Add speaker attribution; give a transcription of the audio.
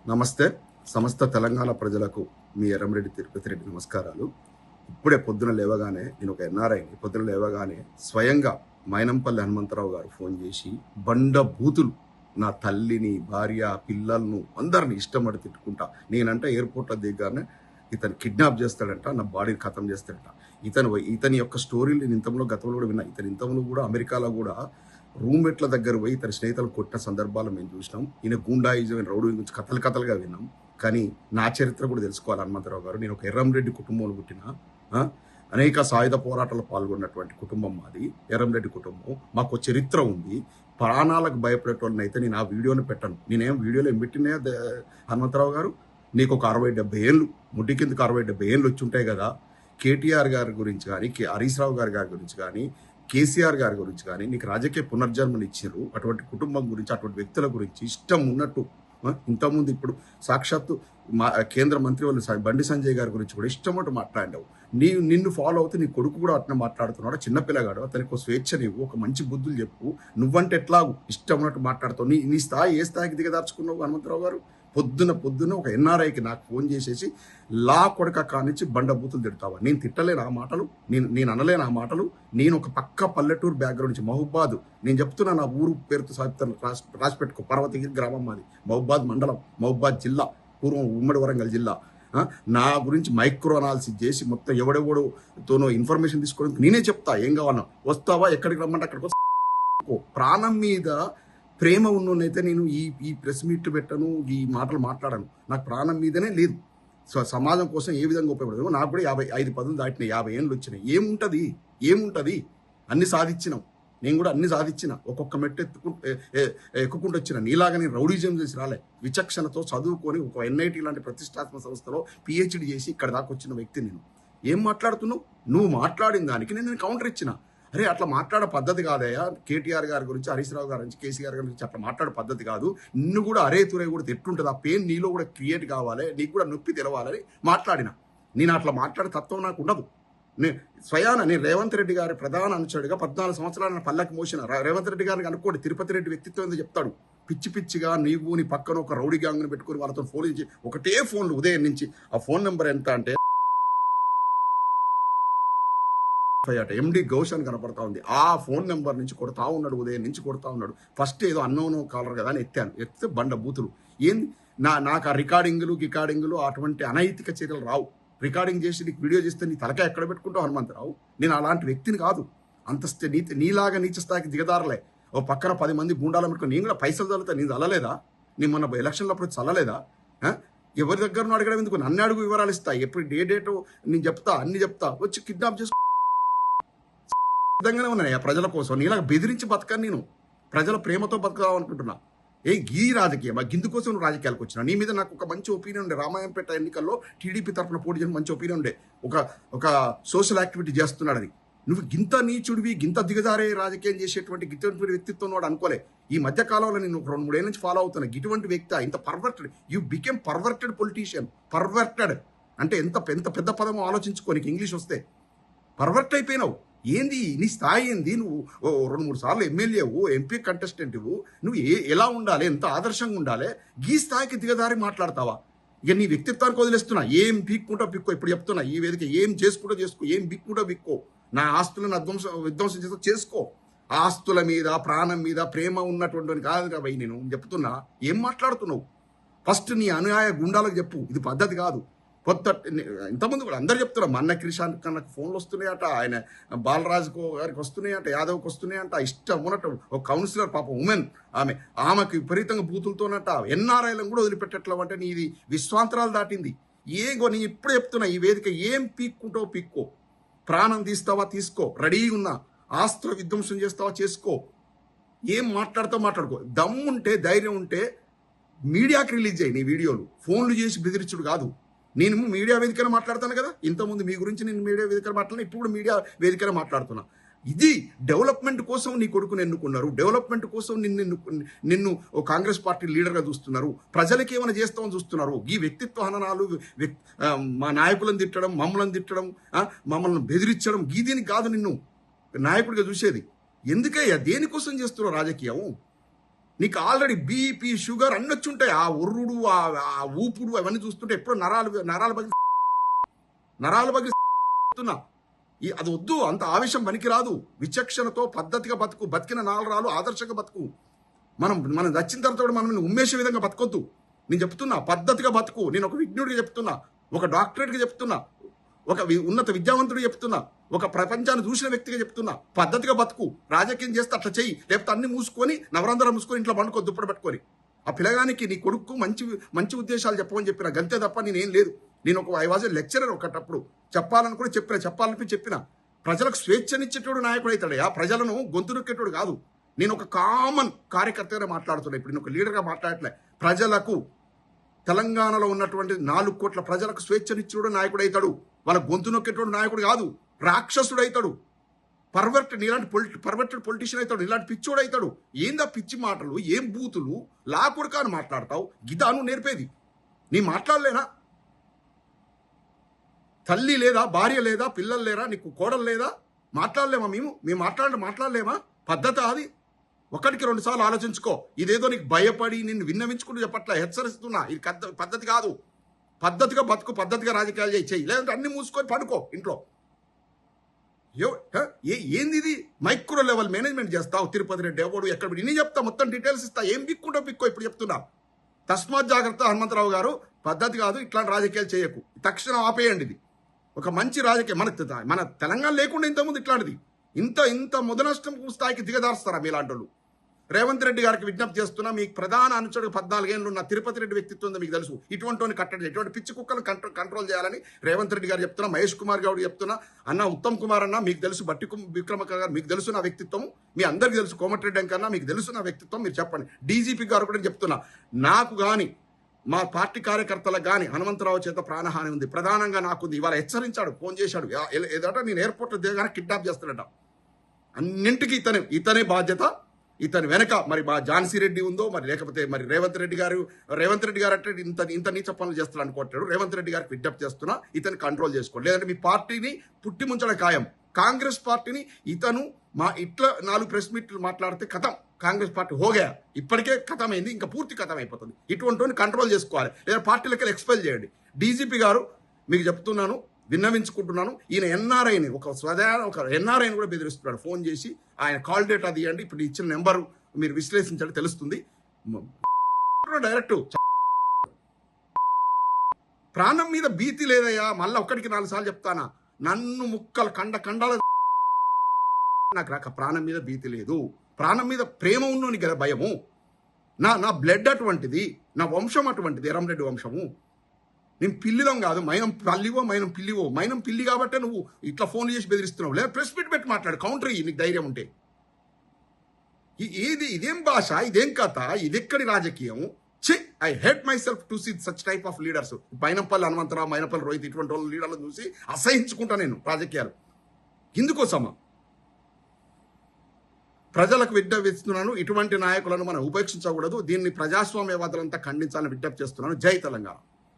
Speaker 1: నమస్తే. సమస్త తెలంగాణ ప్రజలకు మీ ఎర్రంరెడ్డి తిరుపతి రెడ్డి నమస్కారాలు. ఇప్పుడే పొద్దున లేవగానే నేను ఒక ఎన్ఆర్ఐని పొద్దున లేవగానే స్వయంగా మైనంపల్లి హనుమంతరావు గారు ఫోన్ చేసి బండ బూతులు నా తల్లిని, భార్య, పిల్లలను అందరిని ఇష్టపడి తిట్టుకుంటా. నేనంటే ఎయిర్పోర్ట్లో దిగ్గానే ఇతను కిడ్నాప్ చేస్తాడంట, నా బాడీని ఖతం చేస్తాడంట. ఇతని యొక్క స్టోరీలు నేను గతంలో కూడా విన్నా. ఇంతకుముందు కూడా అమెరికాలో కూడా రూమ్మేట్ల దగ్గర పోయి తన స్నేహితులు కొట్టిన సందర్భాలు మేము చూసినాం. ఈయన గూండాయిజం, రౌడీ గురించి కథలుగా విన్నాం. కానీ నా చరిత్ర కూడా తెలుసుకోవాలి హనుమంతరావు గారు. నేను ఒక ఎర్రంరెడ్డి కుటుంబంలో పుట్టిన, అనేక సాయుధ పోరాటాల్లో పాల్గొన్నటువంటి కుటుంబం మాది. ఎర్రంరెడ్డి కుటుంబం. మాకు చరిత్ర ఉంది. ప్రాణాలకు భయపడేటోళ్ళని అయితే నేను ఆ వీడియోని పెట్టను. నేనేం వీడియోలో ఏం పెట్టినా హనుమంతరావు గారు, నీకు ఒక 60-70 ఏళ్ళు, ముడ్డి కిందకి 60-70 ఏళ్ళు వచ్చి ఉంటాయి కదా. కేటీఆర్ గారి గురించి కానీ, హరీష్ రావు గారి గురించి కానీ, కేసీఆర్ గారి గురించి కానీ నీకు రాజకీయ పునర్జన్మలు ఇచ్చారు. అటువంటి కుటుంబం గురించి, అటువంటి వ్యక్తుల గురించి ఇష్టం ఉన్నట్టు ఇంతకుముందు ఇప్పుడు సాక్షాత్తు కేంద్ర మంత్రి వాళ్ళు బండి సంజయ్ గారి గురించి కూడా ఇష్టం ఉన్నట్టు మాట్లాడావు. నిన్ను ఫాలో అవుతూ నీ కొడుకు కూడా అట్లా మాట్లాడుతున్నాడు. చిన్నపిల్లగాడు, అతనికి స్వేచ్ఛ నీవు, ఒక మంచి బుద్ధులు చెప్పు. నువ్వంటే ఎట్లాగు ఇష్టం ఉన్నట్టు మాట్లాడుతావు. నీ స్థాయి ఏ స్థాయికి దిగదార్చుకున్నావు హనుమంతరావు గారు? పొద్దున ఒక ఎన్ఆర్ఐకి నాకు ఫోన్ చేసేసి లా కొడక కానిచ్చి బండ బూతులు తిడతావా? నేను తిట్టలేను ఆ మాటలు, నేను అనలేను ఆ మాటలు. నేను ఒక పక్క పల్లెటూరు బ్యాక్గ్రౌండ్ నుంచి మహబూబాద్, నేను చెప్తున్నా నా ఊరు పేరుతో సాధితాను, రాసి పెట్టుకో. పర్వతగిరి గ్రామం మాది, మహబూబాద్ మండలం, మహబూబాద్ జిల్లా, పూర్వం ఉమ్మడి వరంగల్ జిల్లా. నా గురించి మైక్రో అనాలిసిస్ చేసి మొత్తం ఎవడెవడతోనో ఇన్ఫర్మేషన్ తీసుకోవడానికి నేనే చెప్తా. ఏం కావాలన్నా వస్తావా, ఎక్కడికి రమ్మంటే అక్కడికి. ప్రాణం మీద ప్రేమ ఉన్నోనైతే నేను ఈ ప్రెస్ మీట్ పెట్టను, ఈ మాటలు మాట్లాడను. నాకు ప్రాణం మీదనే లేదు. సమాజం కోసం ఏ విధంగా ఉపయోగపడదు. నాకు కూడా 55 పదులు దాటినాయి, 50 ఏళ్ళు వచ్చినాయి. ఏముంటది అన్ని సాధించినాం. నేను కూడా అన్ని సాధించిన, ఒక్కొక్క మెట్టు ఎక్కుకుంటూ వచ్చిన. నీలాగా నేను రౌడీజం చేసి రాలే. విచక్షణతో చదువుకొని ఒక ఎన్ఐటి లాంటి ప్రతిష్టాత్మక సంస్థలో పిహెచ్డి చేసి ఇక్కడ దాకా వచ్చిన వ్యక్తి నేను. ఏం మాట్లాడుతున్నావు? నువ్వు మాట్లాడిన దానికి నేను కౌంటర్ ఇచ్చిన. అరే అట్లా మాట్లాడే పద్ధతి కాదయ్యా. కేటీఆర్ గారి గురించి, హరీష్ రావు గారి గురించి, కేసీఆర్ గారి గురించి అట్లా మాట్లాడే పద్ధతి కాదు. నిన్ను కూడా అరే తురే కూడా ఎట్టుంటుంది, ఆ పెయిన్ నీలో కూడా క్రియేట్ కావాలి, నీకు కూడా నొప్పి తెలవాలని మాట్లాడిన. నేను అట్లా మాట్లాడే తత్వం నాకు ఉండదు. నేను రేవంత్ రెడ్డి గారి ప్రధాన అనుచరుడిగా 14 సంవత్సరాలు పల్లకి మోసిన. రేవంత్ రెడ్డి గారిని అనుకోండి, తిరుపతి రెడ్డి వ్యక్తిత్వం ఏందో చెప్తాడు. పిచ్చిగా నీవు నీ పక్కన ఒక రౌడీ గ్యాంగ్ని పెట్టుకుని వాళ్ళతో ఫోన్ ఇచ్చి ఒకటే ఫోన్లు ఉదయం నుంచి. ఆ ఫోన్ నెంబర్ ఎంత అంటే ఎండి గౌష్ అని కనపడతా ఉంది. ఆ ఫోన్ నెంబర్ నుంచి కొడతా ఉన్నాడు, ఉదయం నుంచి కొడతా ఉన్నాడు. ఫస్ట్ ఏదో అన్నోన్ కాలర్ కదా అని ఎత్తితే బండ బూతులు. ఏంది నాకు ఆ రికార్డింగులు అటువంటి అనైతిక చర్యలు రావు. రికార్డింగ్ చేసి నీకు వీడియో చేస్తే నీ తలకాయ ఎక్కడ పెట్టుకుంటావు హనుమంతరావు? నేను అలాంటి వ్యక్తిని కాదు. నీలాగా నీచ స్థాయికి దిగదారలే. ఓ పక్కన 10 మంది గుండాలు పెట్టుకుని నేను కూడా పైసలు చల్లుతా. నేను చల్లలేదా? నేను మొన్న ఎలక్షన్లో అప్పుడు చల్లలేదా? ఎవరి దగ్గర అడగడం ఎందుకు? నన్ను అడుగు, వివరాలు ఇస్తా. ఎప్పుడు డేటో నేను చెప్తా, అన్ని చెప్తా. వచ్చి కిడ్నాప్ చేసుకో విధంగానే ఉన్నాయి ప్రజల కోసం. నీలాగా బెదిరించి బతకని నేను ప్రజల ప్రేమతో బతకదాం అనుకుంటున్నా. ఈ రాజకీయం గిందు కోసం నువ్వు రాజకీయాలకు వచ్చినా. నీ మీద నాకు ఒక మంచి ఒపీనియన్ ఉండే. రామాయంపేట ఎన్నికల్లో టీడీపీ తరఫున పోటీ చేయడం మంచి ఒపీనియన్ ఉండే. ఒక సోషల్ యాక్టివిటీ చేస్తున్నాడు. అది నువ్వు గింత నీచుడివి, గింత దిగజారే రాజకీయం చేసేటువంటి గిటువంటి వ్యక్తిత్వం వాడు అనుకోలే. ఈ మధ్య కాలంలో నేను ఒక 2-3 ఏళ్ళ నుంచి ఫాలో అవుతున్నా. ఇటువంటి వ్యక్తి ఇంత perverted, you became perverted politician. Perverted అంటే ఎంత పెద్ద పదమో ఆలోచించుకోనికి ఇంగ్లీష్ వస్తే. పర్వర్ట్ అయిపోయినావు. ఏంది నీ స్థాయి? ఏంది? నువ్వు 2-3 సార్లు ఎమ్మెల్యేవు, ఎంపీ కంటెస్టెంట్, నువ్వు ఎలా ఉండాలి, ఎంత ఆదర్శంగా ఉండాలి? ఈ స్థాయికి దిగదారి మాట్లాడతావా? ఇక నీ వ్యక్తిత్వానికి వదిలేస్తున్నా. ఏం పీక్కుంటా పిక్కో. ఇప్పుడు చెప్తున్నా, ఈ వేదిక ఏం చేసుకుంటా చేసుకో, ఏం బిక్కుంటా బిక్కో. నా ఆస్తులను విధ్వంసం చేసుకో. ఆస్తుల మీద, ప్రాణం మీద ప్రేమ ఉన్నటువంటి కాదు కాబట్టి నేను చెప్తున్నా. ఏం మాట్లాడుతున్నావు? ఫస్ట్ నీ అనుయాయ గుండాలకు చెప్పు, ఇది పద్ధతి కాదు. ఇంతకుముందు కూడా అందరు చెప్తున్నారు. మన్న క్రిషాంత్ కన్నా ఫోన్లు వస్తున్నాయట, ఆయన బాలరాజు గారికి వస్తున్నాయట, యాదవ్కి వస్తున్నాయంట. ఇష్టం ఉన్నట్టు ఒక కౌన్సిలర్ పాప ఉమెన్, ఆమెకు విపరీతంగా బూతులతోనట. ఎన్ఆర్ఐలను కూడా వదిలిపెట్టట్లేవు అంటే నీది విశ్వాంతరాలు దాటింది. నేను ఇప్పుడు చెప్తున్నా, ఈ వేదిక ఏం పీక్కుంటావు పీక్కో. ప్రాణం తీస్తావా తీసుకో, రెడీగా ఉన్నా. ఆస్తుల విధ్వంసం చేస్తావా చేసుకో. ఏం మాట్లాడతావు మాట్లాడుకో. దమ్ముంటే, ధైర్యం ఉంటే మీడియాకి రిలీజ్ అయ్యి నీ వీడియోలు. ఫోన్లు చేసి బెదిరించుడు కాదు. నేను మీడియా వేదికన మాట్లాడతాను కదా. ఇంతకుముందు మీ గురించి నేను మీడియా వేదికన మాట్లాడినా, ఇప్పుడు కూడా మీడియా వేదికన మాట్లాడుతున్నా. ఇది డెవలప్మెంట్ కోసం నీ కొడుకుని ఎన్నుకున్నారు. డెవలప్మెంట్ కోసం నిన్ను కాంగ్రెస్ పార్టీ లీడర్గా చూస్తున్నారు. ప్రజలకి ఏమైనా చేస్తామని చూస్తున్నారు. ఈ వ్యక్తిత్వ హననాలు, మా నాయకులను తిట్టడం, మమ్మల్ని తిట్టడం, మమ్మల్ని బెదిరించడం, దీనికి కాదు నిన్ను నాయకుడిగా చూసేది. ఎందుకయ్యా? దేనికోసం చేస్తున్నావు రాజకీయం? నీకు ఆల్రెడీ బీపీ షుగర్ అన్ని వచ్చి ఉంటాయి. ఆ ఉర్రుడు ఆ ఊపుడు అవన్నీ చూస్తుంటే ఎప్పుడో నరాలు బగి అది వద్దు. అంత ఆవేశం పనికిరాదు. విచక్షణతో పద్ధతిగా బతుకు. బతికిన నాలుగు ఆదర్శంగా బతుకు. మనం నచ్చిన తర్వాత మనం ఉమ్మేసే విధంగా బతకొద్దు. నేను చెప్తున్నా పద్ధతిగా బతుకు. నేను ఒక విజ్ఞుడిగా చెప్తున్నా, ఒక డాక్టరేట్గా చెప్తున్నా, ఒక ఉన్నత విద్యావంతుడు చెప్తున్నా, ఒక ప్రపంచాన్ని చూసిన వ్యక్తిగా చెప్తున్నా, పద్ధతిగా బతుకు. రాజకీయం చేస్తే అట్లా చెయ్యి. లేకపోతే అన్ని మూసుకొని నవరంధ్రం మూసుకొని ఇంట్లో పండుకో దుప్పటి పెట్టుకొని. ఆ పిల్లగానికి నీ కొడుకు మంచి మంచి ఉద్దేశాలు చెప్పమని చెప్పిన గంతే తప్ప నేనేం లేదు. నేను ఐ వాజ్ ఏ లెక్చరర్ ఒకటప్పుడు. చెప్పాలని కూడా చెప్పిన ప్రజలకు స్వేచ్ఛనిచ్చేటోడు నాయకుడు అవుతాడు. ప్రజలను గొంతు నొక్కేటోడు కాదు. నేను ఒక కామన్ కార్యకర్తగా మాట్లాడుతున్నా. ఇప్పుడు నేను ఒక లీడర్గా మాట్లాడట్లే. ప్రజలకు తెలంగాణలో ఉన్నటువంటి 4 కోట్ల ప్రజలకు స్వేచ్ఛనిచ్చుడు నాయకుడు అవుతాడు. వాళ్ళ గొంతు నొక్కేటోడు నాయకుడు కాదు. రాక్షసుడు అవుతాడు. పర్వర్టెడ్ పొలిటీషియన్ అవుతాడు. ఇలాంటి పిచ్చోడు అవుతాడు. ఏందా పిచ్చి మాటలు, ఏం బూతులు, లాకుడుకా అని మాట్లాడతావు. గిదాను నేర్పేది. నీ మాట్లాడలేనా? తల్లి లేదా, భార్య లేదా, పిల్లలు లేరా, నీకు కోడలు లేదా? మాట్లాడలేమా? మేము మాట్లాడలేమా? పద్ధతి అది. 1కి 2 సార్లు ఆలోచించుకో. ఇదేదో నీకు భయపడి నిన్ను విన్నవించుకుంటూ చెప్పట్లా, హెచ్చరిస్తున్నా. ఇది పద్ధతి కాదు. పద్ధతిగా బతుకు, పద్ధతిగా రాజకీయాలు చేయి. లేదంటే అన్ని మూసుకొని పడుకో ఇంట్లో. ఏంది ఇది? మైక్రో లెవెల్ మేనేజ్మెంట్ చేస్తావు. తిరుపతి రెడ్డి ఎవడు ఎక్కడ ఇన్ని చెప్తా, మొత్తం డీటెయిల్స్ ఇస్తా. ఏం పిక్కో ఇప్పుడు చెప్తున్నా. తస్మాత్ జాగ్రత్త హనుమంతరావు గారు. పద్ధతి కాదు. ఇట్లాంటి రాజకీయాలు చేయకు. తక్షణం ఆపేయండి. ఇది ఒక మంచి రాజకీయం. మన తెలంగాణ లేకుండా ఇంతకుముందు ఇట్లాంటిది ఇంత ముదనష్టం స్థాయికి దిగదారుస్తారా మీలాంటి వాళ్ళు? రేవంత్ రెడ్డి గారికి విజ్ఞప్తి చేస్తున్నా. మీకు ప్రధాన అనుచరుడు 14 ఏళ్ళు ఉన్న తిరుపతి రెడ్డి వ్యక్తిత్వం మీకు తెలుసు. ఇటువంటి కట్టడి, ఇటువంటి పిచ్చి కుక్కలను కంట్రోల్ చేయాలని రేవంత్ రెడ్డి గారు చెప్తున్నా. మహేష్ కుమార్ గౌడ్ చెప్తున్నా. అన్న ఉత్తమ్ కుమార్ అన్న మీకు తెలుసు. బట్టి విక్రమక గారు మీకు తెలుసు నా వ్యక్తిత్వం. మీ అందరికీ తెలుసు. కోమటిరెడ్డి అంకన్నా మీకు తెలుసు నా వ్యక్తిత్వం. మీరు చెప్పండి. డీజీపీ గారు కూడా చెప్తున్నా. నాకు కానీ మా పార్టీ కార్యకర్తలకు కానీ హనుమంతరావు చేత ప్రాణహాని ఉంది. ప్రధానంగా నాకుంది. ఇవాళ హెచ్చరించాడు, ఫోన్ చేశాడు. ఏదట నేను ఎయిర్పోర్ట్లో దిగగానే కిడ్నాప్ చేస్తాడట. అన్నింటికి ఇతనే బాధ్యత. ఇతని వెనక మరి మా ఝాన్సీ రెడ్డి ఉందో మరి, లేకపోతే మరి రేవంత్ రెడ్డి గారు అంటే ఇంత నీచ పనులు చేస్తాడు అనుకోవట్లేడు. రేవంత్ రెడ్డి గారికి విజ్ఞప్తి చేస్తున్నా, ఇతను కంట్రోల్ చేసుకోండి. లేదంటే మీ పార్టీని పుట్టి ముంచడం ఖాయం. కాంగ్రెస్ పార్టీని ఇతను ఇట్లా 4 ప్రెస్ మీట్లు మాట్లాడితే కథం. కాంగ్రెస్ పార్టీ హోగా ఇప్పటికే కథమైంది. ఇంకా పూర్తి కథం అయిపోతుంది. ఇటువంటి కంట్రోల్ చేసుకోవాలి. లేదా పార్టీలకి ఎక్స్పెల్ చేయండి. డీజీపీ గారు మీకు చెప్తున్నాను, విన్నవించుకుంటున్నాను. ఈయన ఎన్ఆర్ఐని ఒక ఎన్ఆర్ఐని కూడా బెదిరిస్తున్నాడు. ఫోన్ చేసి ఆయన కాల్ డేటా తీయండి, ఇప్పుడు ఇచ్చిన నెంబరు మీరు విశ్లేషించండి తెలుస్తుంది. డైరెక్ట్ ప్రాణం మీద భీతి లేదయ్యా. మళ్ళీ 1కి 4 సార్లు చెప్తానా. నన్ను ముక్కలు ఖండాల నాకు ప్రాణం మీద భీతి లేదు. ప్రాణం మీద ప్రేమ ఉన్నోని కదా భయము. నా బ్లడ్ అటువంటిది, నా వంశం అటువంటిది, ఎర్రంరెడ్డి వంశము. నేను పిల్లిలం కాదు. మైనం పిల్లివో. మైనం పిల్లి కాబట్టే నువ్వు ఇట్లా ఫోన్ చేసి బెదిరిస్తున్నావు. లేదా ప్రెస్ మీట్ పెట్టి మాట్లాడు. కౌంటర్ అయ్యి నీకు ధైర్యం ఉంటే. ఇదేం భాష, ఇదేం కథ, ఇదెక్కడి రాజకీయం? I hate my self to see such type of leaders. Mynampally Hanumantharao, Mynampally Rohit ఇటువంటి వాళ్ళ లీడర్లను చూసి అసహించుకుంటా నేను రాజకీయాలు. ఇందుకోసమా ప్రజలకు విజ్ఞప్తిస్తున్నాను. ఇటువంటి నాయకులను మనం ఉపేక్షించకూడదు. దీన్ని ప్రజాస్వామ్యవాదులంతా ఖండించాలని విజ్ఞప్తి చేస్తున్నాను. జై తెలంగాణ.